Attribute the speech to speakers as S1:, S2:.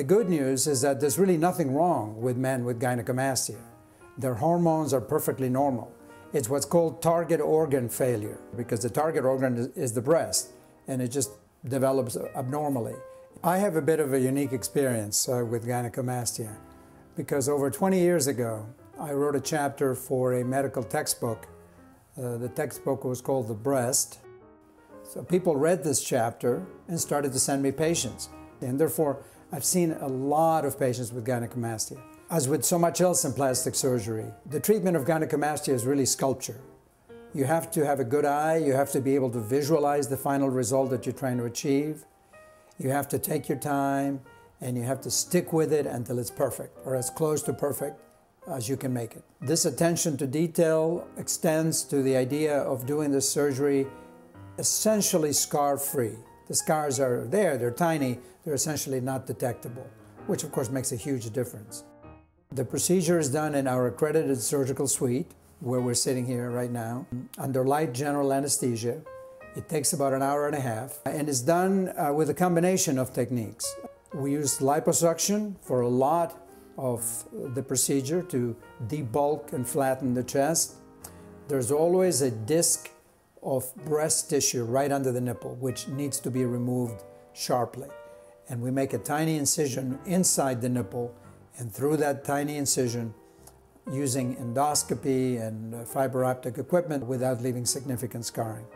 S1: The good news is that there's really nothing wrong with men with gynecomastia. Their hormones are perfectly normal. It's what's called target organ failure, because the target organ is the breast, and it just develops abnormally. I have a bit of a unique experience with gynecomastia, because over 20 years ago, I wrote a chapter for a medical textbook. The textbook was called The Breast. So people read this chapter and started to send me patients. And therefore, I've seen a lot of patients with gynecomastia. As with so much else in plastic surgery, the treatment of gynecomastia is really sculpture. You have to have a good eye, you have to be able to visualize the final result that you're trying to achieve. You have to take your time, and you have to stick with it until it's perfect, or as close to perfect as you can make it. This attention to detail extends to the idea of doing this surgery essentially scar-free. The scars are there, they're tiny, they're essentially not detectable, which of course makes a huge difference. The procedure is done in our accredited surgical suite, where we're sitting here right now, under light general anesthesia. It takes about an hour and a half, and is done with a combination of techniques. We use liposuction for a lot of the procedure to debulk and flatten the chest. There's always a disc of breast tissue right under the nipple, which needs to be removed sharply. And we make a tiny incision inside the nipple, and through that tiny incision, using endoscopy and fiber optic equipment without leaving significant scarring.